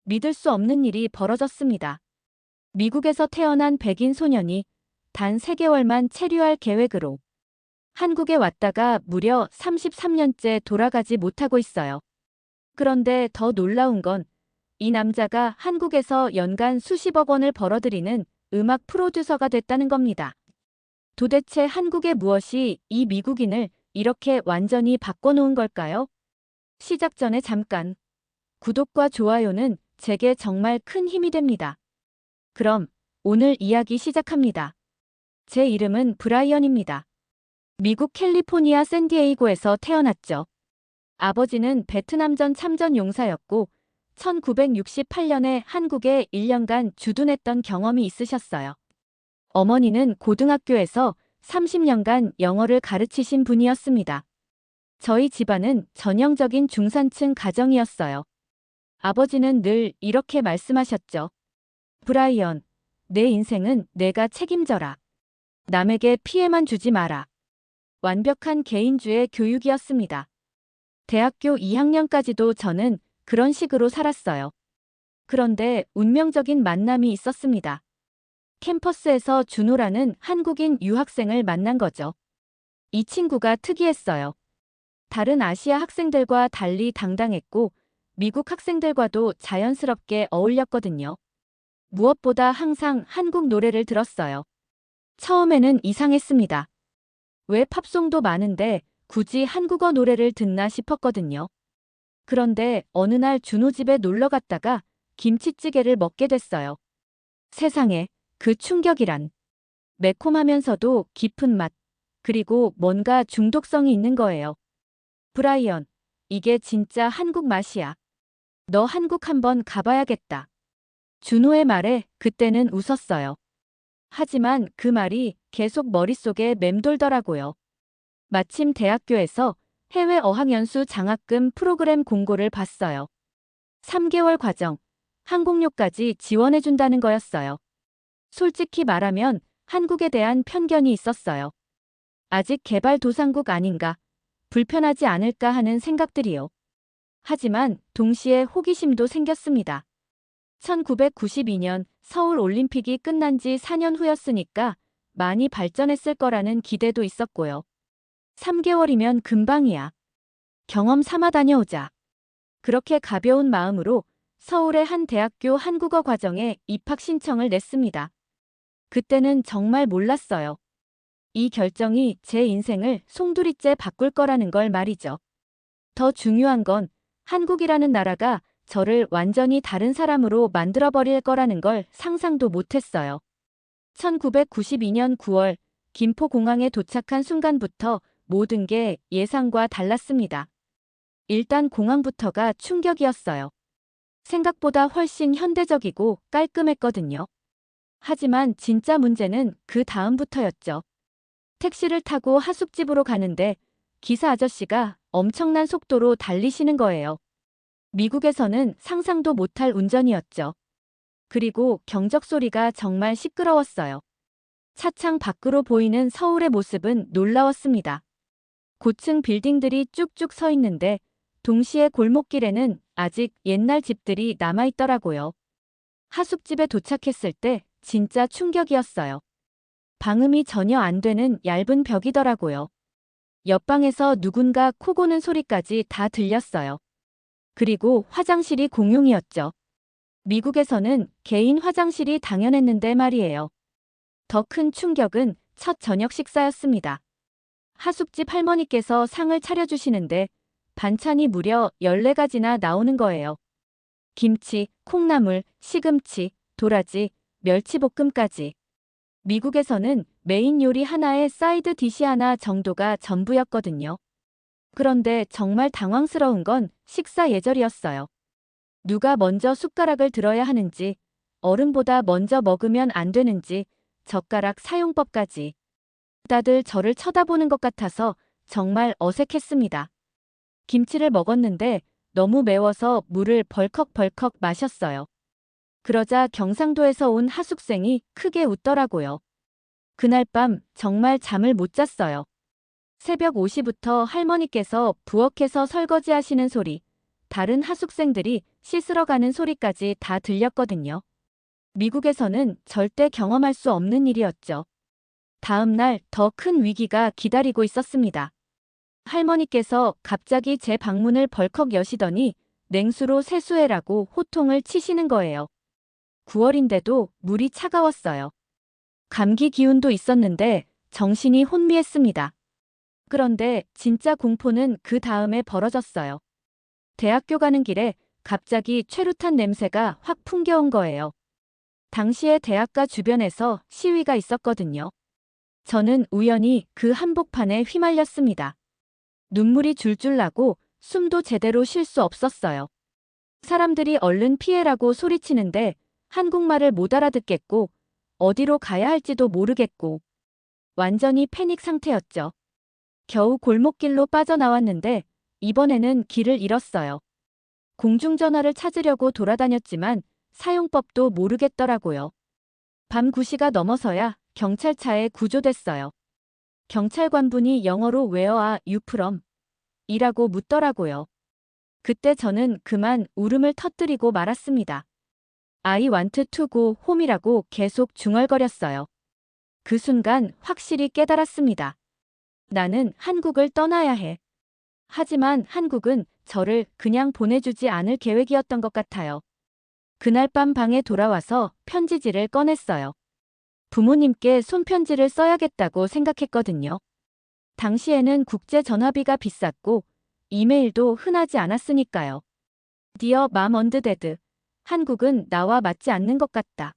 믿을 수 없는 일이 벌어졌습니다. 미국에서 태어난 백인 소년이 단 3개월만 체류할 계획으로 한국에 왔다가 무려 33년째 돌아가지 못하고 있어요. 그런데 더 놀라운 건 이 남자가 한국에서 연간 수십억 원을 벌어들이는 음악 프로듀서가 됐다는 겁니다. 도대체 한국의 무엇이 이 미국인을 이렇게 완전히 바꿔놓은 걸까요? 시작 전에 잠깐. 구독과 좋아요는 제게 정말 큰 힘이 됩니다. 그럼 오늘 이야기 시작합니다. 제 이름은 브라이언입니다. 미국 캘리포니아 샌디에이고에서 태어났죠. 아버지는 베트남전 참전 용사였고 1968년에 한국에 1년간 주둔했던 경험이 있으셨어요. 어머니는 고등학교에서 30년간 영어를 가르치신 분이었습니다. 저희 집안은 전형적인 중산층 가정이었어요. 아버지는 늘 이렇게 말씀하셨죠. 브라이언, 내 인생은 내가 책임져라. 남에게 피해만 주지 마라. 완벽한 개인주의 교육이었습니다. 대학교 2학년까지도 저는 그런 식으로 살았어요. 그런데 운명적인 만남이 있었습니다. 캠퍼스에서 준호라는 한국인 유학생을 만난 거죠. 이 친구가 특이했어요. 다른 아시아 학생들과 달리 당당했고 미국 학생들과도 자연스럽게 어울렸거든요. 무엇보다 항상 한국 노래를 들었어요. 처음에는 이상했습니다. 왜 팝송도 많은데 굳이 한국어 노래를 듣나 싶었거든요. 그런데 어느 날 준호 집에 놀러 갔다가 김치찌개를 먹게 됐어요. 세상에, 그 충격이란. 매콤하면서도 깊은 맛, 그리고 뭔가 중독성이 있는 거예요. 브라이언, 이게 진짜 한국 맛이야. 너 한국 한번 가봐야겠다. 준호의 말에 그때는 웃었어요. 하지만 그 말이 계속 머릿속에 맴돌더라고요. 마침 대학교에서 해외 어학연수 장학금 프로그램 공고를 봤어요. 3개월 과정, 항공료까지 지원해준다는 거였어요. 솔직히 말하면 한국에 대한 편견이 있었어요. 아직 개발도상국 아닌가, 불편하지 않을까 하는 생각들이요. 하지만 동시에 호기심도 생겼습니다. 1992년 서울 올림픽이 끝난 지 4년 후였으니까 많이 발전했을 거라는 기대도 있었고요. 3개월이면 금방이야. 경험 삼아 다녀오자. 그렇게 가벼운 마음으로 서울의 한 대학교 한국어 과정에 입학 신청을 냈습니다. 그때는 정말 몰랐어요. 이 결정이 제 인생을 송두리째 바꿀 거라는 걸 말이죠. 더 중요한 건 한국이라는 나라가 저를 완전히 다른 사람으로 만들어버릴 거라는 걸 상상도 못했어요. 1992년 9월 김포공항에 도착한 순간부터 모든 게 예상과 달랐습니다. 일단 공항부터가 충격이었어요. 생각보다 훨씬 현대적이고 깔끔했거든요. 하지만 진짜 문제는 그 다음부터였죠. 택시를 타고 하숙집으로 가는데 기사 아저씨가 엄청난 속도로 달리시는 거예요. 미국에서는 상상도 못할 운전이었죠. 그리고 경적 소리가 정말 시끄러웠어요. 차창 밖으로 보이는 서울의 모습은 놀라웠습니다. 고층 빌딩들이 쭉쭉 서 있는데 동시에 골목길에는 아직 옛날 집들이 남아있더라고요. 하숙집에 도착했을 때 진짜 충격이었어요. 방음이 전혀 안 되는 얇은 벽이더라고요. 옆방에서 누군가 코 고는 소리까지 다 들렸어요. 그리고 화장실이 공용이었죠. 미국에서는 개인 화장실이 당연했는데 말이에요. 더 큰 충격은 첫 저녁 식사였습니다. 하숙집 할머니께서 상을 차려주시는데 반찬이 무려 14가지나 나오는 거예요. 김치, 콩나물, 시금치, 도라지, 멸치볶음까지. 미국에서는 메인 요리 하나에 사이드 디시 하나 정도가 전부였거든요. 그런데 정말 당황스러운 건 식사 예절이었어요. 누가 먼저 숟가락을 들어야 하는지, 어른보다 먼저 먹으면 안 되는지, 젓가락 사용법까지. 다들 저를 쳐다보는 것 같아서 정말 어색했습니다. 김치를 먹었는데 너무 매워서 물을 벌컥벌컥 마셨어요. 그러자 경상도에서 온 하숙생이 크게 웃더라고요. 그날 밤 정말 잠을 못 잤어요. 새벽 5시부터 할머니께서 부엌에서 설거지하시는 소리, 다른 하숙생들이 씻으러 가는 소리까지 다 들렸거든요. 미국에서는 절대 경험할 수 없는 일이었죠. 다음 날 더 큰 위기가 기다리고 있었습니다. 할머니께서 갑자기 제 방문을 벌컥 여시더니 냉수로 세수해라고 호통을 치시는 거예요. 9월인데도 물이 차가웠어요. 감기 기운도 있었는데 정신이 혼미했습니다. 그런데 진짜 공포는 그 다음에 벌어졌어요. 대학교 가는 길에 갑자기 최루탄 냄새가 확 풍겨온 거예요. 당시에 대학가 주변에서 시위가 있었거든요. 저는 우연히 그 한복판에 휘말렸습니다. 눈물이 줄줄 나고 숨도 제대로 쉴 수 없었어요. 사람들이 얼른 피해라고 소리치는데 한국말을 못 알아듣겠고 어디로 가야 할지도 모르겠고 완전히 패닉 상태였죠. 겨우 골목길로 빠져나왔는데 이번에는 길을 잃었어요. 공중전화를 찾으려고 돌아다녔지만 사용법도 모르겠더라고요. 밤 9시가 넘어서야 경찰차에 구조됐어요. 경찰관분이 영어로 Where are you from? 이라고 묻더라고요. 그때 저는 그만 울음을 터뜨리고 말았습니다. I want to go home이라고 계속 중얼거렸어요. 그 순간 확실히 깨달았습니다. 나는 한국을 떠나야 해. 하지만 한국은 저를 그냥 보내주지 않을 계획이었던 것 같아요. 그날 밤 방에 돌아와서 편지지를 꺼냈어요. 부모님께 손편지를 써야겠다고 생각했거든요. 당시에는 국제 전화비가 비쌌고 이메일도 흔하지 않았으니까요. Dear Mom and Dad, 한국은 나와 맞지 않는 것 같다.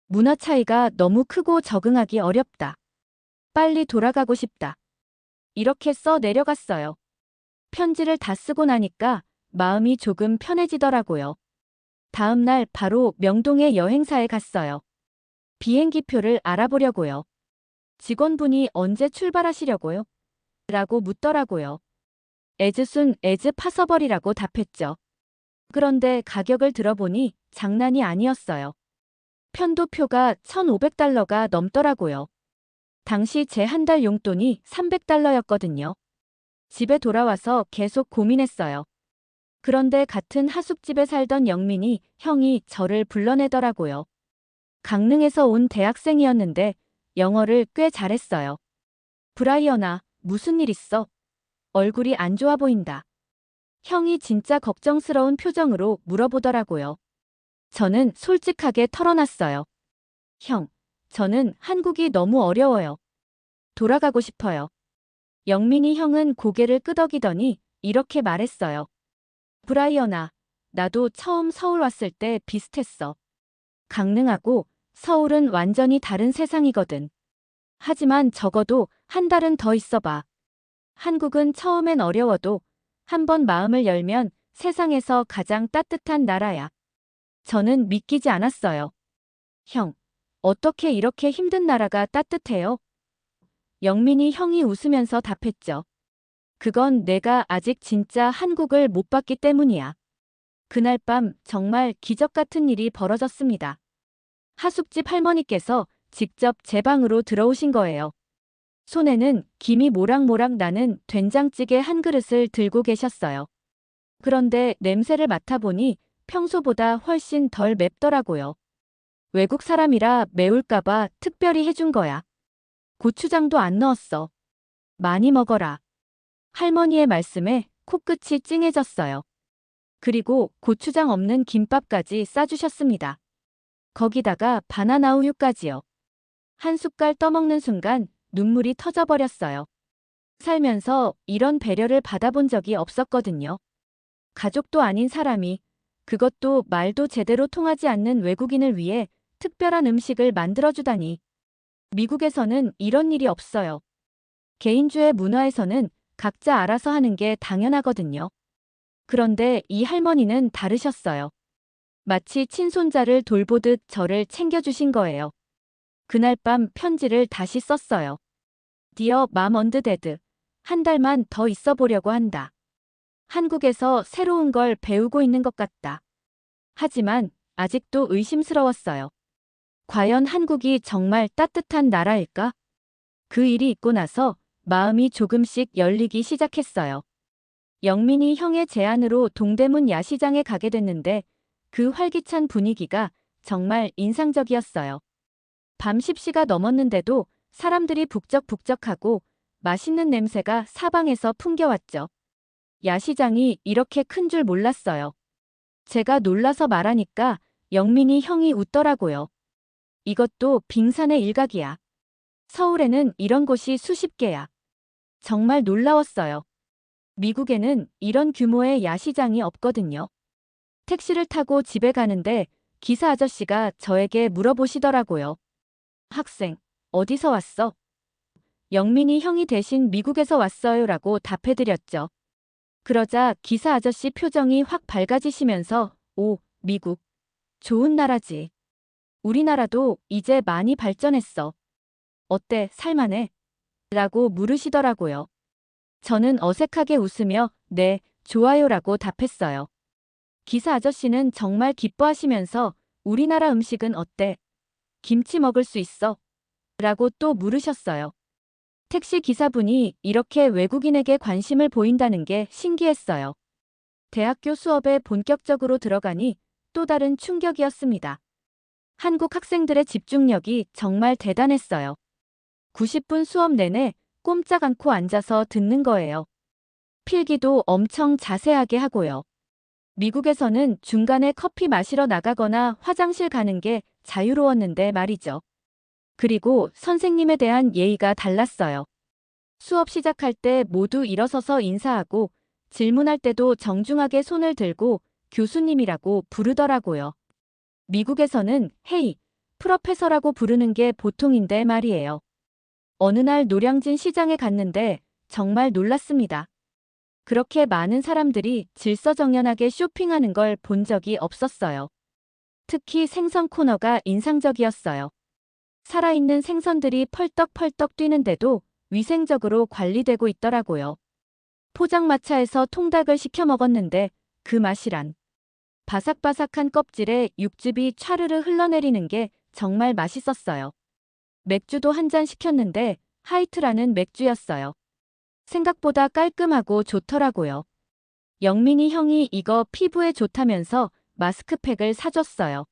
문화 차이가 너무 크고 적응하기 어렵다. 빨리 돌아가고 싶다. 이렇게 써 내려갔어요. 편지를 다 쓰고 나니까 마음이 조금 편해지더라고요. 다음 날 바로 명동의 여행사에 갔어요. 비행기표를 알아보려고요. 직원분이 언제 출발하시려고요? 라고 묻더라고요. as soon as possible이라고 답했죠. 그런데 가격을 들어보니 장난이 아니었어요. 편도표가 $1,500가 넘더라고요. 당시 제 한 달 용돈이 $300였거든요. 집에 돌아와서 계속 고민했어요. 그런데 같은 하숙집에 살던 영민이 형이 저를 불러내더라고요. 강릉에서 온 대학생이었는데 영어를 꽤 잘했어요. 브라이언아, 무슨 일 있어? 얼굴이 안 좋아 보인다. 형이 진짜 걱정스러운 표정으로 물어보더라고요. 저는 솔직하게 털어놨어요. 형, 저는 한국이 너무 어려워요. 돌아가고 싶어요. 영민이 형은 고개를 끄덕이더니 이렇게 말했어요. 브라이언아, 나도 처음 서울 왔을 때 비슷했어. 강릉하고 서울은 완전히 다른 세상이거든. 하지만 적어도 한 달은 더 있어봐. 한국은 처음엔 어려워도 한번 마음을 열면 세상에서 가장 따뜻한 나라야. 저는 믿기지 않았어요. 형, 어떻게 이렇게 힘든 나라가 따뜻해요? 영민이 형이 웃으면서 답했죠. 그건 내가 아직 진짜 한국을 못 봤기 때문이야. 그날 밤 정말 기적 같은 일이 벌어졌습니다. 하숙집 할머니께서 직접 제 방으로 들어오신 거예요. 손에는 김이 모락모락 나는 된장찌개 한 그릇을 들고 계셨어요. 그런데 냄새를 맡아보니 평소보다 훨씬 덜 맵더라고요. 외국 사람이라 매울까봐 특별히 해준 거야. 고추장도 안 넣었어. 많이 먹어라. 할머니의 말씀에 코끝이 찡해졌어요. 그리고 고추장 없는 김밥까지 싸주셨습니다. 거기다가 바나나 우유까지요. 한 숟갈 떠먹는 순간 눈물이 터져버렸어요. 살면서 이런 배려를 받아본 적이 없었거든요. 가족도 아닌 사람이, 그것도 말도 제대로 통하지 않는 외국인을 위해 특별한 음식을 만들어주다니. 미국에서는 이런 일이 없어요. 개인주의 문화에서는 각자 알아서 하는 게 당연하거든요. 그런데 이 할머니는 다르셨어요. 마치 친손자를 돌보듯 저를 챙겨주신 거예요. 그날 밤 편지를 다시 썼어요. Dear Mom and Dad, 한 달만 더 있어 보려고 한다. 한국에서 새로운 걸 배우고 있는 것 같다. 하지만 아직도 의심스러웠어요. 과연 한국이 정말 따뜻한 나라일까? 그 일이 있고 나서 마음이 조금씩 열리기 시작했어요. 영민이 형의 제안으로 동대문 야시장에 가게 됐는데 그 활기찬 분위기가 정말 인상적이었어요. 밤 10시가 넘었는데도 사람들이 북적북적하고 맛있는 냄새가 사방에서 풍겨왔죠. 야시장이 이렇게 큰 줄 몰랐어요. 제가 놀라서 말하니까 영민이 형이 웃더라고요. 이것도 빙산의 일각이야. 서울에는 이런 곳이 수십 개야. 정말 놀라웠어요. 미국에는 이런 규모의 야시장이 없거든요. 택시를 타고 집에 가는데 기사 아저씨가 저에게 물어보시더라고요. 학생, 어디서 왔어? 영민이 형이 대신 미국에서 왔어요 라고 답해드렸죠. 그러자 기사 아저씨 표정이 확 밝아지시면서 오, 미국. 좋은 나라지. 우리나라도 이제 많이 발전했어. 어때, 살만해? 라고 물으시더라고요. 저는 어색하게 웃으며 네, 좋아요라고 답했어요. 기사 아저씨는 정말 기뻐하시면서 우리나라 음식은 어때? 김치 먹을 수 있어? 라고 또 물으셨어요. 택시 기사분이 이렇게 외국인에게 관심을 보인다는 게 신기했어요. 대학교 수업에 본격적으로 들어가니 또 다른 충격이었습니다. 한국 학생들의 집중력이 정말 대단했어요. 90분 수업 내내 꼼짝 않고 앉아서 듣는 거예요. 필기도 엄청 자세하게 하고요. 미국에서는 중간에 커피 마시러 나가거나 화장실 가는 게 자유로웠는데 말이죠. 그리고 선생님에 대한 예의가 달랐어요. 수업 시작할 때 모두 일어서서 인사하고 질문할 때도 정중하게 손을 들고 교수님이라고 부르더라고요. 미국에서는 헤이, 프로페서라고 부르는 게 보통인데 말이에요. 어느 날 노량진 시장에 갔는데 정말 놀랐습니다. 그렇게 많은 사람들이 질서정연하게 쇼핑하는 걸 본 적이 없었어요. 특히 생선 코너가 인상적이었어요. 살아있는 생선들이 펄떡펄떡 뛰는데도 위생적으로 관리되고 있더라고요. 포장마차에서 통닭을 시켜 먹었는데 그 맛이란. 바삭바삭한 껍질에 육즙이 촤르르 흘러내리는 게 정말 맛있었어요. 맥주도 한 잔 시켰는데 하이트라는 맥주였어요. 생각보다 깔끔하고 좋더라고요. 영민이 형이 이거 피부에 좋다면서 마스크팩을 사줬어요.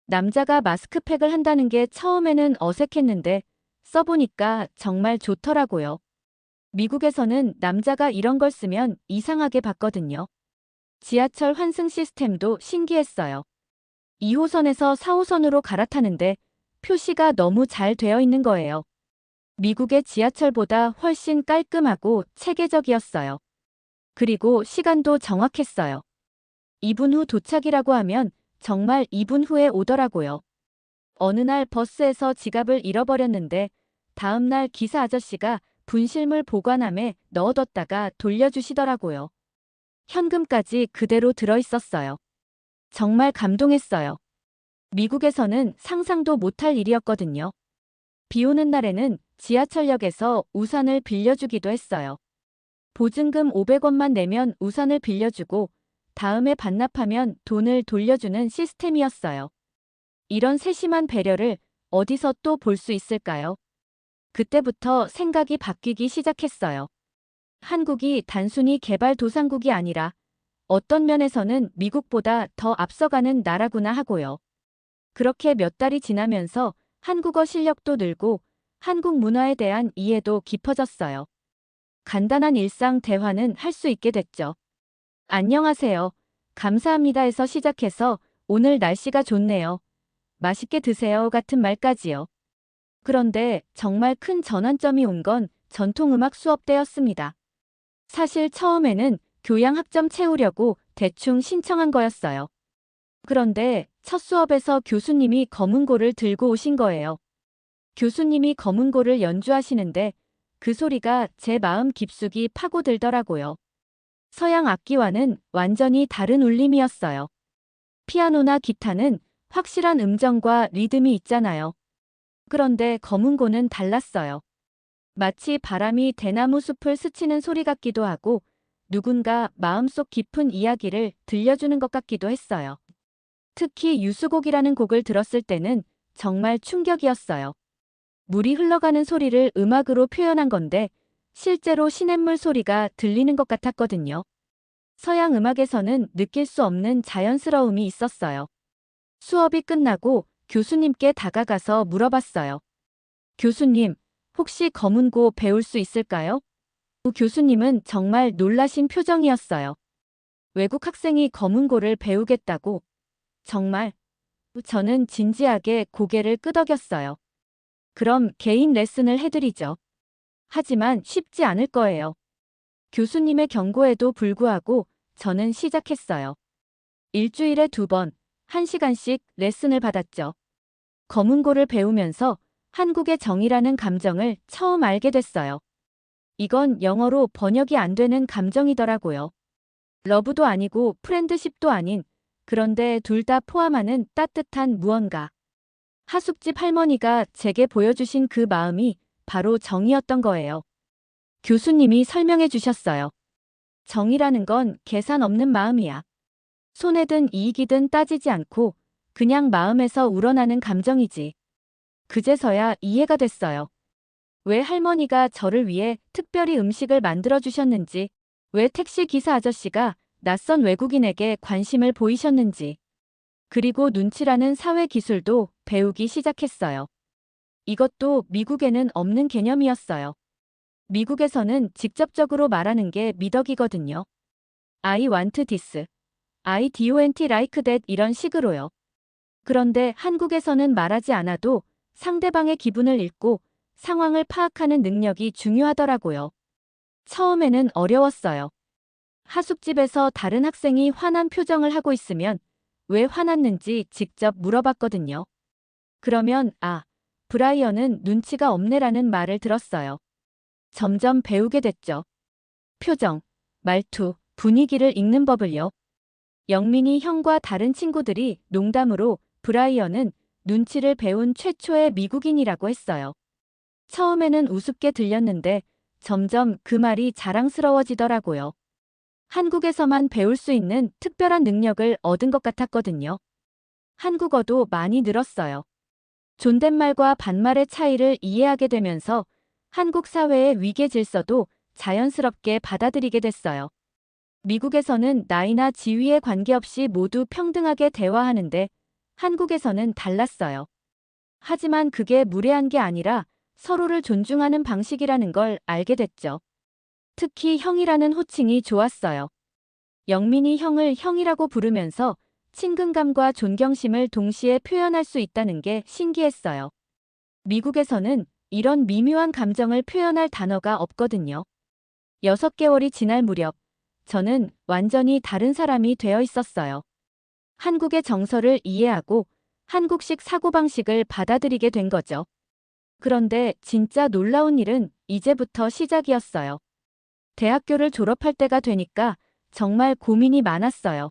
남자가 마스크팩을 한다는 게 처음에는 어색했는데 써보니까 정말 좋더라고요. 미국에서는 남자가 이런 걸 쓰면 이상하게 봤거든요. 지하철 환승 시스템도 신기했어요. 2호선에서 4호선으로 갈아타는데 표시가 너무 잘 되어 있는 거예요. 미국의 지하철보다 훨씬 깔끔하고 체계적이었어요. 그리고 시간도 정확했어요. 2분 후 도착이라고 하면 정말 2분 후에 오더라고요. 어느 날 버스에서 지갑을 잃어버렸는데 다음 날 기사 아저씨가 분실물 보관함에 넣어뒀다가 돌려주시더라고요. 현금까지 그대로 들어있었어요. 정말 감동했어요. 미국에서는 상상도 못할 일이었거든요. 비 오는 날에는 지하철역에서 우산을 빌려주기도 했어요. 보증금 500원만 내면 우산을 빌려주고 다음에 반납하면 돈을 돌려주는 시스템이었어요. 이런 세심한 배려를 어디서 또 볼 수 있을까요? 그때부터 생각이 바뀌기 시작했어요. 한국이 단순히 개발도상국이 아니라 어떤 면에서는 미국보다 더 앞서가는 나라구나 하고요. 그렇게 몇 달이 지나면서 한국어 실력도 늘고 한국 문화에 대한 이해도 깊어졌어요. 간단한 일상 대화는 할 수 있게 됐죠. 안녕하세요. 감사합니다에서 시작해서 오늘 날씨가 좋네요. 맛있게 드세요 같은 말까지요. 그런데 정말 큰 전환점이 온 건 전통음악 수업 때였습니다. 사실 처음에는 교양 학점 채우려고 대충 신청한 거였어요. 그런데 첫 수업에서 교수님이 검은고를 들고 오신 거예요. 교수님이 검은고를 연주하시는데 그 소리가 제 마음 깊숙이 파고들더라고요. 서양 악기와는 완전히 다른 울림이었어요. 피아노나 기타는 확실한 음정과 리듬이 있잖아요. 그런데 검은고는 달랐어요. 마치 바람이 대나무 숲을 스치는 소리 같기도 하고 누군가 마음속 깊은 이야기를 들려주는 것 같기도 했어요. 특히 유수곡이라는 곡을 들었을 때는 정말 충격이었어요. 물이 흘러가는 소리를 음악으로 표현한 건데 실제로 시냇물 소리가 들리는 것 같았거든요. 서양 음악에서는 느낄 수 없는 자연스러움이 있었어요. 수업이 끝나고 교수님께 다가가서 물어봤어요. 교수님, 혹시 검은고 배울 수 있을까요? 교수님은 정말 놀라신 표정이었어요. 외국 학생이 검은고를 배우겠다고. 정말. 저는 진지하게 고개를 끄덕였어요. 그럼 개인 레슨을 해드리죠. 하지만 쉽지 않을 거예요. 교수님의 경고에도 불구하고 저는 시작했어요. 일주일에 2번, 1시간씩 레슨을 받았죠. 검은고를 배우면서 한국의 정이라는 감정을 처음 알게 됐어요. 이건 영어로 번역이 안 되는 감정이더라고요. 러브도 아니고 프렌드십도 아닌, 그런데 둘 다 포함하는 따뜻한 무언가. 하숙집 할머니가 제게 보여주신 그 마음이 바로 정이었던 거예요. 교수님이 설명해 주셨어요. 정이라는 건 계산 없는 마음이야. 손해든 이익이든 따지지 않고 그냥 마음에서 우러나는 감정이지. 그제서야 이해가 됐어요. 왜 할머니가 저를 위해 특별히 음식을 만들어 주셨는지, 왜 택시 기사 아저씨가 낯선 외국인에게 관심을 보이셨는지, 그리고 눈치라는 사회 기술도 배우기 시작했어요. 이것도 미국에는 없는 개념이었어요. 미국에서는 직접적으로 말하는 게 미덕이거든요. I want this. I don't like that 이런 식으로요. 그런데 한국에서는 말하지 않아도 상대방의 기분을 읽고 상황을 파악하는 능력이 중요하더라고요. 처음에는 어려웠어요. 하숙집에서 다른 학생이 화난 표정을 하고 있으면 왜 화났는지 직접 물어봤거든요. 그러면 브라이언은 눈치가 없네라는 말을 들었어요. 점점 배우게 됐죠. 표정, 말투, 분위기를 읽는 법을요. 영민이 형과 다른 친구들이 농담으로 브라이언은 눈치를 배운 최초의 미국인이라고 했어요. 처음에는 우습게 들렸는데 점점 그 말이 자랑스러워지더라고요. 한국에서만 배울 수 있는 특별한 능력을 얻은 것 같았거든요. 한국어도 많이 늘었어요. 존댓말과 반말의 차이를 이해하게 되면서 한국 사회의 위계 질서도 자연스럽게 받아들이게 됐어요. 미국에서는 나이나 지위에 관계없이 모두 평등하게 대화하는데 한국에서는 달랐어요. 하지만 그게 무례한 게 아니라 서로를 존중하는 방식이라는 걸 알게 됐죠. 특히 형이라는 호칭이 좋았어요. 영민이 형을 형이라고 부르면서 친근감과 존경심을 동시에 표현할 수 있다는 게 신기했어요. 미국에서는 이런 미묘한 감정을 표현할 단어가 없거든요. 6개월이 지날 무렵, 저는 완전히 다른 사람이 되어 있었어요. 한국의 정서를 이해하고 한국식 사고방식을 받아들이게 된 거죠. 그런데 진짜 놀라운 일은 이제부터 시작이었어요. 대학교를 졸업할 때가 되니까 정말 고민이 많았어요.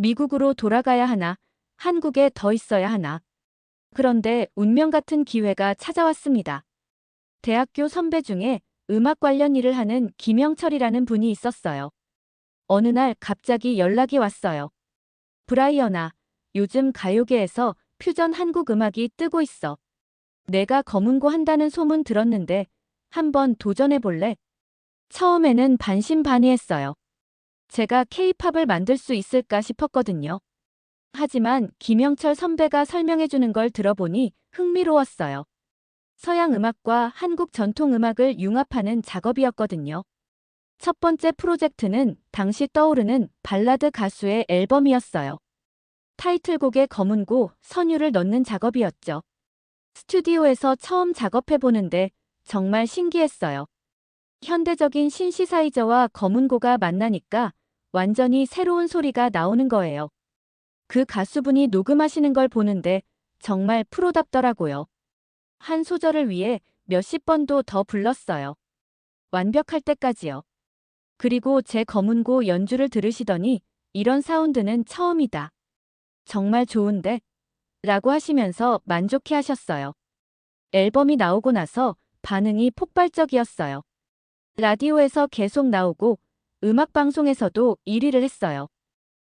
미국으로 돌아가야 하나, 한국에 더 있어야 하나. 그런데 운명 같은 기회가 찾아왔습니다. 대학교 선배 중에 음악 관련 일을 하는 김영철이라는 분이 있었어요. 어느 날 갑자기 연락이 왔어요. 브라이언아, 요즘 가요계에서 퓨전 한국 음악이 뜨고 있어. 내가 검은고 한다는 소문 들었는데 한번 도전해볼래? 처음에는 반신반의했어요. 제가 케이팝을 만들 수 있을까 싶었거든요. 하지만 김영철 선배가 설명해주는 걸 들어보니 흥미로웠어요. 서양 음악과 한국 전통 음악을 융합하는 작업이었거든요. 첫 번째 프로젝트는 당시 떠오르는 발라드 가수의 앨범이었어요. 타이틀곡에 검은고, 선율을 넣는 작업이었죠. 스튜디오에서 처음 작업해보는데 정말 신기했어요. 현대적인 신시사이저와 검은고가 만나니까 완전히 새로운 소리가 나오는 거예요. 그 가수분이 녹음하시는 걸 보는데 정말 프로답더라고요. 한 소절을 위해 몇십 번도 더 불렀어요. 완벽할 때까지요. 그리고 제 검은고 연주를 들으시더니 이런 사운드는 처음이다. 정말 좋은데? 라고 하시면서 만족해 하셨어요. 앨범이 나오고 나서 반응이 폭발적이었어요. 라디오에서 계속 나오고 음악방송에서도 1위를 했어요.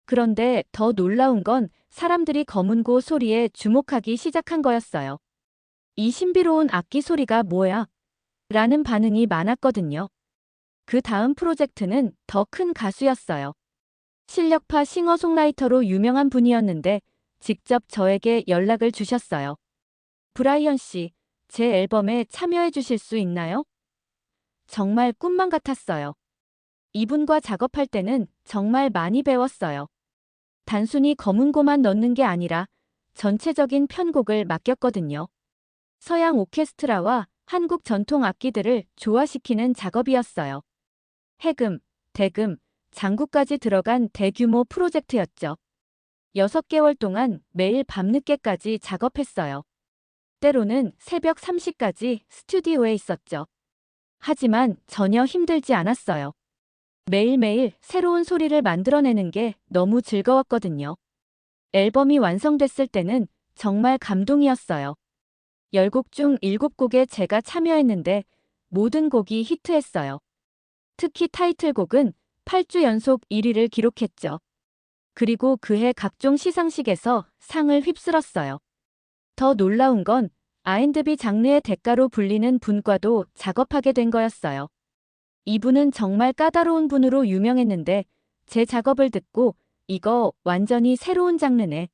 그런데 더 놀라운 건 사람들이 검은고 소리에 주목하기 시작한 거였어요. 이 신비로운 악기 소리가 뭐야? 라는 반응이 많았거든요. 그 다음 프로젝트는 더 큰 가수였어요. 실력파 싱어송라이터로 유명한 분이었는데 직접 저에게 연락을 주셨어요. 브라이언 씨, 제 앨범에 참여해 주실 수 있나요? 정말 꿈만 같았어요. 이분과 작업할 때는 정말 많이 배웠어요. 단순히 검은고만 넣는 게 아니라 전체적인 편곡을 맡겼거든요. 서양 오케스트라와 한국 전통 악기들을 조화시키는 작업이었어요. 해금, 대금, 장구까지 들어간 대규모 프로젝트였죠. 6개월 동안 매일 밤늦게까지 작업했어요. 때로는 새벽 3시까지 스튜디오에 있었죠. 하지만 전혀 힘들지 않았어요. 매일매일 새로운 소리를 만들어내는 게 너무 즐거웠거든요. 앨범이 완성됐을 때는 정말 감동이었어요. 10곡 중 7곡에 제가 참여했는데 모든 곡이 히트했어요. 특히 타이틀곡은 8주 연속 1위를 기록했죠. 그리고 그해 각종 시상식에서 상을 휩쓸었어요. 더 놀라운 건 R&B 장르의 대가로 불리는 분과도 작업하게 된 거였어요. 이분은 정말 까다로운 분으로 유명했는데 제 작업을 듣고 이거 완전히 새로운 장르네.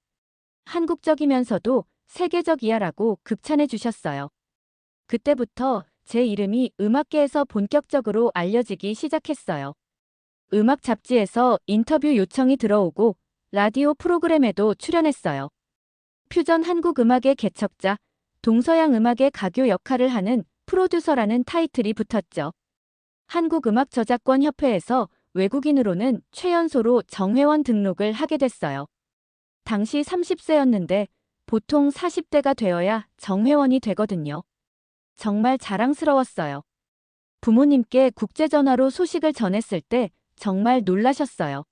한국적이면서도 세계적이야라고 극찬해 주셨어요. 그때부터 제 이름이 음악계에서 본격적으로 알려지기 시작했어요. 음악 잡지에서 인터뷰 요청이 들어오고 라디오 프로그램에도 출연했어요. 퓨전 한국 음악의 개척자, 동서양 음악의 가교 역할을 하는 프로듀서라는 타이틀이 붙었죠. 한국음악저작권협회에서 외국인으로는 최연소로 정회원 등록을 하게 됐어요. 당시 30세였는데 보통 40대가 되어야 정회원이 되거든요. 정말 자랑스러웠어요. 부모님께 국제전화로 소식을 전했을 때 정말 놀라셨어요.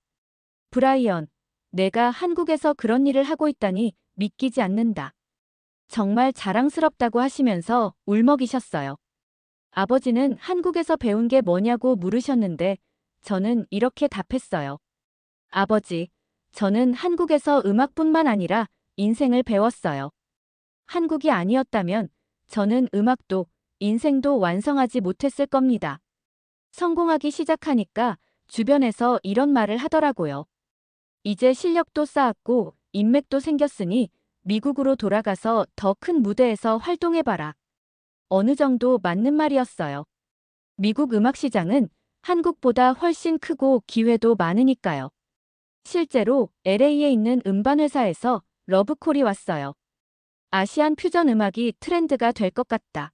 브라이언, 내가 한국에서 그런 일을 하고 있다니 믿기지 않는다. 정말 자랑스럽다고 하시면서 울먹이셨어요. 아버지는 한국에서 배운 게 뭐냐고 물으셨는데 저는 이렇게 답했어요. 아버지, 저는 한국에서 음악뿐만 아니라 인생을 배웠어요. 한국이 아니었다면 저는 음악도 인생도 완성하지 못했을 겁니다. 성공하기 시작하니까 주변에서 이런 말을 하더라고요. 이제 실력도 쌓았고 인맥도 생겼으니 미국으로 돌아가서 더 큰 무대에서 활동해봐라. 어느 정도 맞는 말이었어요. 미국 음악 시장은 한국보다 훨씬 크고 기회도 많으니까요. 실제로 LA에 있는 음반회사에서 러브콜이 왔어요. 아시안 퓨전 음악이 트렌드가 될 것 같다.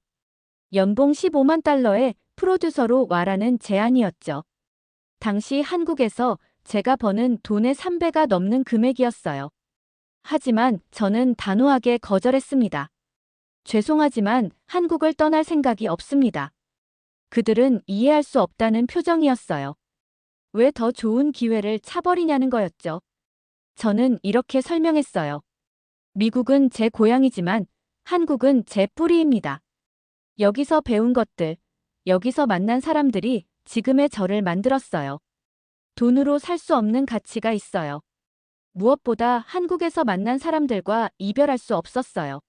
연봉 15만 달러의 프로듀서로 와라는 제안이었죠. 당시 한국에서 제가 버는 돈의 3배가 넘는 금액이었어요. 하지만 저는 단호하게 거절했습니다. 죄송하지만 한국을 떠날 생각이 없습니다. 그들은 이해할 수 없다는 표정이었어요. 왜 더 좋은 기회를 차버리냐는 거였죠. 저는 이렇게 설명했어요. 미국은 제 고향이지만 한국은 제 뿌리입니다. 여기서 배운 것들, 여기서 만난 사람들이 지금의 저를 만들었어요. 돈으로 살 수 없는 가치가 있어요. 무엇보다 한국에서 만난 사람들과 이별할 수 없었어요.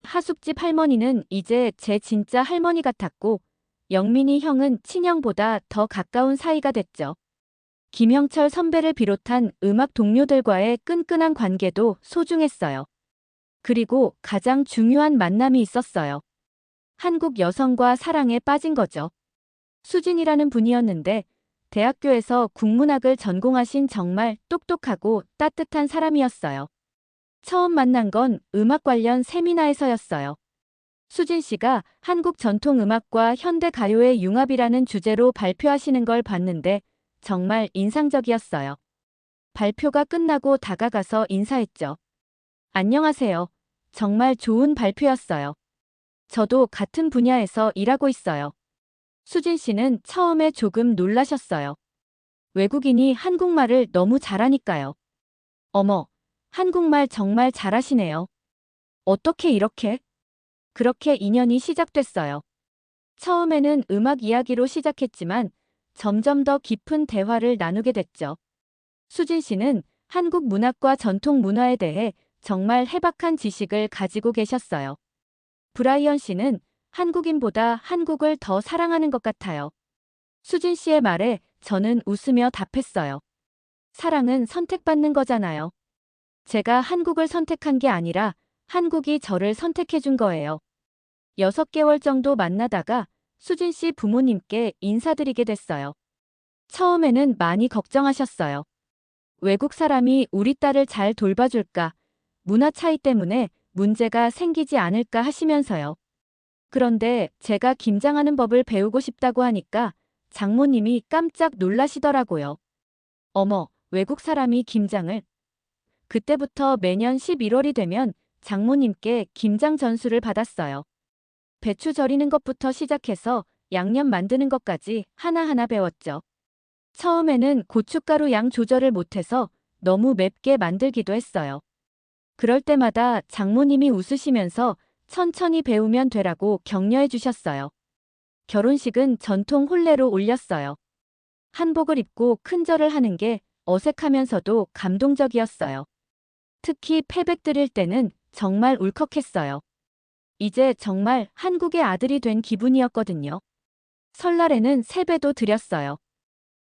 하숙집 할머니는 이제 제 진짜 할머니 같았고 영민이 형은 친형보다 더 가까운 사이가 됐죠. 김형철 선배를 비롯한 음악 동료들과의 끈끈한 관계도 소중했어요. 그리고 가장 중요한 만남이 있었어요. 한국 여성과 사랑에 빠진 거죠. 수진이라는 분이었는데 대학교에서 국문학을 전공하신 정말 똑똑하고 따뜻한 사람이었어요. 처음 만난 건 음악 관련 세미나에서였어요. 수진 씨가 한국 전통 음악과 현대 가요의 융합이라는 주제로 발표하시는 걸 봤는데 정말 인상적이었어요. 발표가 끝나고 다가가서 인사했죠. 안녕하세요. 정말 좋은 발표였어요. 저도 같은 분야에서 일하고 있어요. 수진 씨는 처음에 조금 놀라셨어요. 외국인이 한국말을 너무 잘하니까요. 어머, 한국말 정말 잘하시네요. 어떻게 이렇게? 그렇게 인연이 시작됐어요. 처음에는 음악 이야기로 시작했지만 점점 더 깊은 대화를 나누게 됐죠. 수진 씨는 한국 문학과 전통 문화에 대해 정말 해박한 지식을 가지고 계셨어요. 브라이언 씨는 한국인보다 한국을 더 사랑하는 것 같아요. 수진 씨의 말에 저는 웃으며 답했어요. 사랑은 선택받는 거잖아요. 제가 한국을 선택한 게 아니라 한국이 저를 선택해 준 거예요. 6개월 정도 만나다가 수진 씨 부모님께 인사드리게 됐어요. 처음에는 많이 걱정하셨어요. 외국 사람이 우리 딸을 잘 돌봐줄까, 문화 차이 때문에 문제가 생기지 않을까 하시면서요. 그런데 제가 김장하는 법을 배우고 싶다고 하니까 장모님이 깜짝 놀라시더라고요. 어머, 외국 사람이 김장을? 그때부터 매년 11월이 되면 장모님께 김장 전수를 받았어요. 배추 절이는 것부터 시작해서 양념 만드는 것까지 하나하나 배웠죠. 처음에는 고춧가루 양 조절을 못해서 너무 맵게 만들기도 했어요. 그럴 때마다 장모님이 웃으시면서 천천히 배우면 되라고 격려해 주셨어요. 결혼식은 전통 혼례로 올렸어요. 한복을 입고 큰절을 하는 게 어색하면서도 감동적이었어요. 특히 패백 드릴 때는 정말 울컥했어요. 이제 정말 한국의 아들이 된 기분이었거든요. 설날에는 세배도 드렸어요.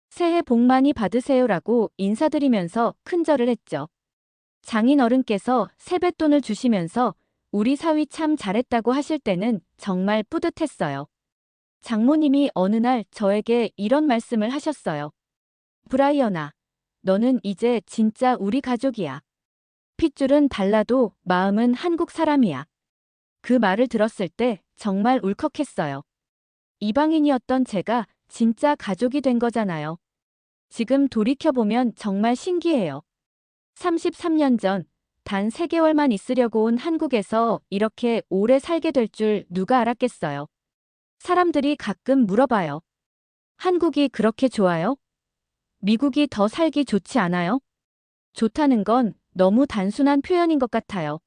새해 복 많이 받으세요라고 인사드리면서 큰절을 했죠. 장인 어른께서 세뱃돈을 주시면서 우리 사위 참 잘했다고 하실 때는 정말 뿌듯했어요. 장모님이 어느 날 저에게 이런 말씀을 하셨어요. 브라이언아, 너는 이제 진짜 우리 가족이야. 핏줄은 달라도 마음은 한국 사람이야. 그 말을 들었을 때 정말 울컥했어요. 이방인이었던 제가 진짜 가족이 된 거잖아요. 지금 돌이켜보면 정말 신기해요. 33년 전, 단 3개월만 있으려고 온 한국에서 이렇게 오래 살게 될 줄 누가 알았겠어요. 사람들이 가끔 물어봐요. 한국이 그렇게 좋아요? 미국이 더 살기 좋지 않아요? 좋다는 건 너무 단순한 표현인 것 같아요.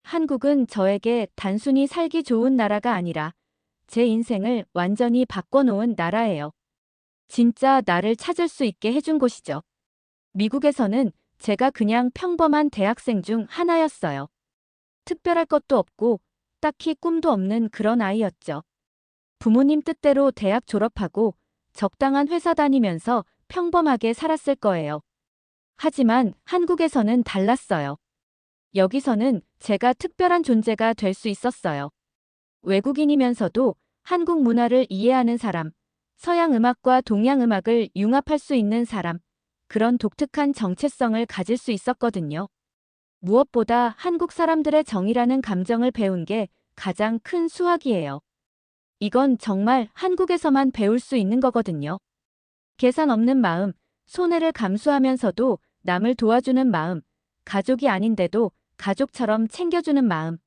한국은 저에게 단순히 살기 좋은 나라가 아니라 제 인생을 완전히 바꿔놓은 나라예요. 진짜 나를 찾을 수 있게 해준 곳이죠. 미국에서는 제가 그냥 평범한 대학생 중 하나였어요. 특별할 것도 없고 딱히 꿈도 없는 그런 아이였죠. 부모님 뜻대로 대학 졸업하고 적당한 회사 다니면서 평범하게 살았을 거예요. 하지만 한국에서는 달랐어요. 여기서는 제가 특별한 존재가 될 수 있었어요. 외국인이면서도 한국 문화를 이해하는 사람, 서양 음악과 동양 음악을 융합할 수 있는 사람, 그런 독특한 정체성을 가질 수 있었거든요. 무엇보다 한국 사람들의 정이라는 감정을 배운 게 가장 큰 수확이에요. 이건 정말 한국에서만 배울 수 있는 거거든요. 계산 없는 마음, 손해를 감수하면서도 남을 도와주는 마음, 가족이 아닌데도 가족처럼 챙겨주는 마음.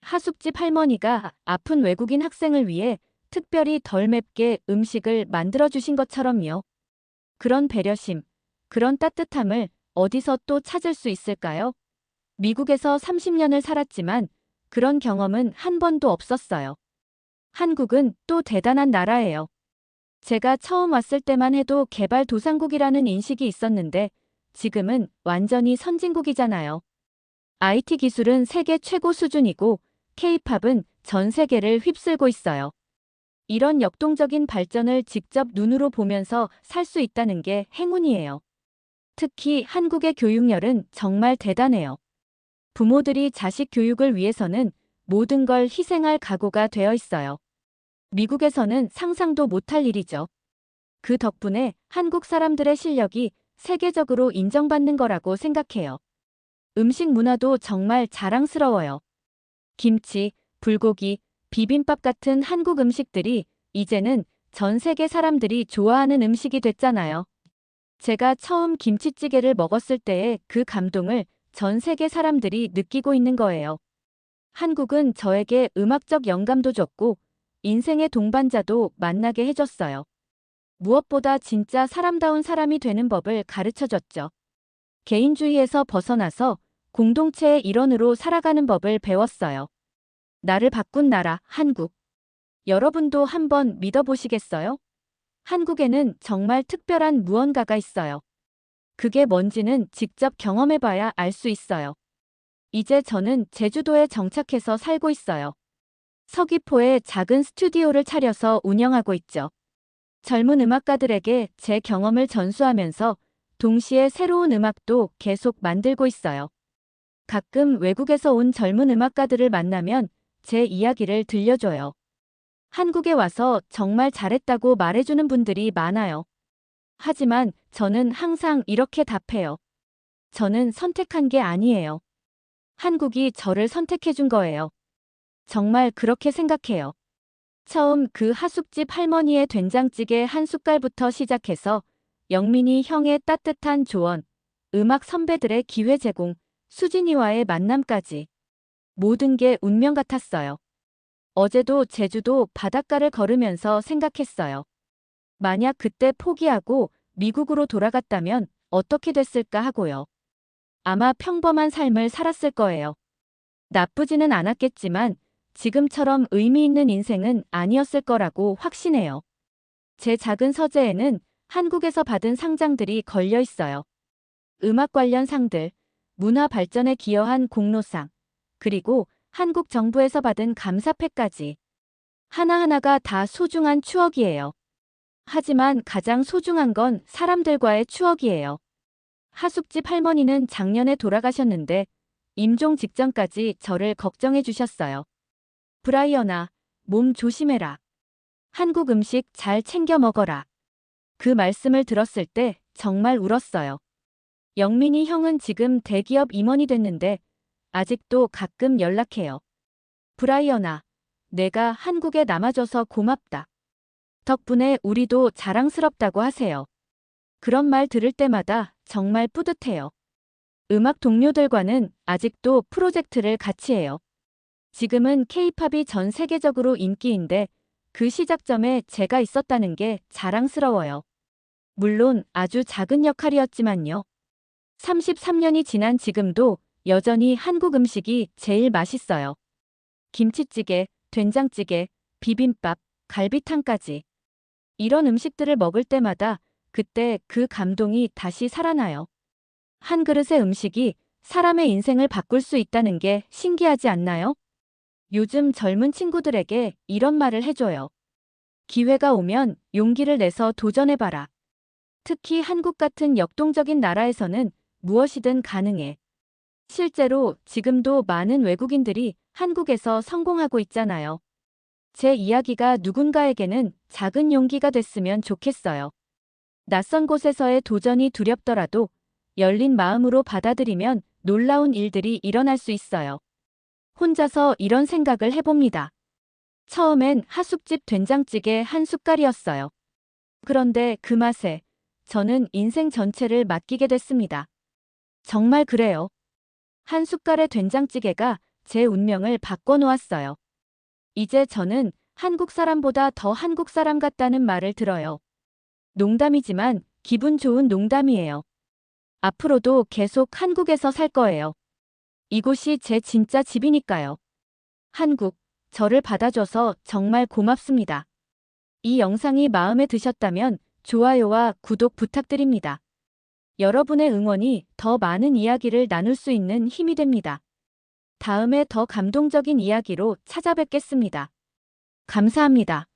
하숙집 할머니가 아픈 외국인 학생을 위해 특별히 덜 맵게 음식을 만들어주신 것처럼요. 그런 배려심, 그런 따뜻함을 어디서 또 찾을 수 있을까요? 미국에서 30년을 살았지만 그런 경험은 한 번도 없었어요. 한국은 또 대단한 나라예요. 제가 처음 왔을 때만 해도 개발도상국이라는 인식이 있었는데 지금은 완전히 선진국이잖아요. IT 기술은 세계 최고 수준이고 K-팝은 전 세계를 휩쓸고 있어요. 이런 역동적인 발전을 직접 눈으로 보면서 살 수 있다는 게 행운이에요. 특히 한국의 교육열은 정말 대단해요. 부모들이 자식 교육을 위해서는 모든 걸 희생할 각오가 되어 있어요. 미국에서는 상상도 못할 일이죠. 그 덕분에 한국 사람들의 실력이 세계적으로 인정받는 거라고 생각해요. 음식 문화도 정말 자랑스러워요. 김치, 불고기, 비빔밥 같은 한국 음식들이 이제는 전 세계 사람들이 좋아하는 음식이 됐잖아요. 제가 처음 김치찌개를 먹었을 때의 그 감동을 전 세계 사람들이 느끼고 있는 거예요. 한국은 저에게 음악적 영감도 줬고 인생의 동반자도 만나게 해줬어요. 무엇보다 진짜 사람다운 사람이 되는 법을 가르쳐줬죠. 개인주의에서 벗어나서 공동체의 일원으로 살아가는 법을 배웠어요. 나를 바꾼 나라, 한국. 여러분도 한번 믿어보시겠어요? 한국에는 정말 특별한 무언가가 있어요. 그게 뭔지는 직접 경험해봐야 알 수 있어요. 이제 저는 제주도에 정착해서 살고 있어요. 서귀포에 작은 스튜디오를 차려서 운영하고 있죠. 젊은 음악가들에게 제 경험을 전수하면서 동시에 새로운 음악도 계속 만들고 있어요. 가끔 외국에서 온 젊은 음악가들을 만나면 제 이야기를 들려줘요. 한국에 와서 정말 잘했다고 말해주는 분들이 많아요. 하지만 저는 항상 이렇게 답해요. 저는 선택한 게 아니에요. 한국이 저를 선택해준 거예요. 정말 그렇게 생각해요. 처음 그 하숙집 할머니의 된장찌개 한 숟갈부터 시작해서 영민이 형의 따뜻한 조언, 음악 선배들의 기회 제공, 수진이와의 만남까지 모든 게 운명 같았어요. 어제도 제주도 바닷가를 걸으면서 생각했어요. 만약 그때 포기하고 미국으로 돌아갔다면 어떻게 됐을까 하고요. 아마 평범한 삶을 살았을 거예요. 나쁘지는 않았겠지만 지금처럼 의미 있는 인생은 아니었을 거라고 확신해요. 제 작은 서재에는 한국에서 받은 상장들이 걸려 있어요. 음악 관련 상들, 문화 발전에 기여한 공로상, 그리고 한국 정부에서 받은 감사패까지. 하나하나가 다 소중한 추억이에요. 하지만 가장 소중한 건 사람들과의 추억이에요. 하숙집 할머니는 작년에 돌아가셨는데 임종 직전까지 저를 걱정해 주셨어요. 브라이언아, 몸 조심해라. 한국 음식 잘 챙겨 먹어라. 그 말씀을 들었을 때 정말 울었어요. 영민이 형은 지금 대기업 임원이 됐는데 아직도 가끔 연락해요. 브라이언아, 내가 한국에 남아줘서 고맙다. 덕분에 우리도 자랑스럽다고 하세요. 그런 말 들을 때마다 정말 뿌듯해요. 음악 동료들과는 아직도 프로젝트를 같이 해요. 지금은 케이팝이 전 세계적으로 인기인데 그 시작점에 제가 있었다는 게 자랑스러워요. 물론 아주 작은 역할이었지만요. 33년이 지난 지금도 여전히 한국 음식이 제일 맛있어요. 김치찌개, 된장찌개, 비빔밥, 갈비탕까지. 이런 음식들을 먹을 때마다 그때 그 감동이 다시 살아나요. 한 그릇의 음식이 사람의 인생을 바꿀 수 있다는 게 신기하지 않나요? 요즘 젊은 친구들에게 이런 말을 해줘요. 기회가 오면 용기를 내서 도전해봐라. 특히 한국 같은 역동적인 나라에서는 무엇이든 가능해. 실제로 지금도 많은 외국인들이 한국에서 성공하고 있잖아요. 제 이야기가 누군가에게는 작은 용기가 됐으면 좋겠어요. 낯선 곳에서의 도전이 두렵더라도 열린 마음으로 받아들이면 놀라운 일들이 일어날 수 있어요. 혼자서 이런 생각을 해봅니다. 처음엔 하숙집 된장찌개 한 숟갈이었어요. 그런데 그 맛에 저는 인생 전체를 맡기게 됐습니다. 정말 그래요. 한 숟갈의 된장찌개가 제 운명을 바꿔놓았어요. 이제 저는 한국 사람보다 더 한국 사람 같다는 말을 들어요. 농담이지만 기분 좋은 농담이에요. 앞으로도 계속 한국에서 살 거예요. 이곳이 제 진짜 집이니까요. 한국, 저를 받아줘서 정말 고맙습니다. 이 영상이 마음에 드셨다면 좋아요와 구독 부탁드립니다. 여러분의 응원이 더 많은 이야기를 나눌 수 있는 힘이 됩니다. 다음에 더 감동적인 이야기로 찾아뵙겠습니다. 감사합니다.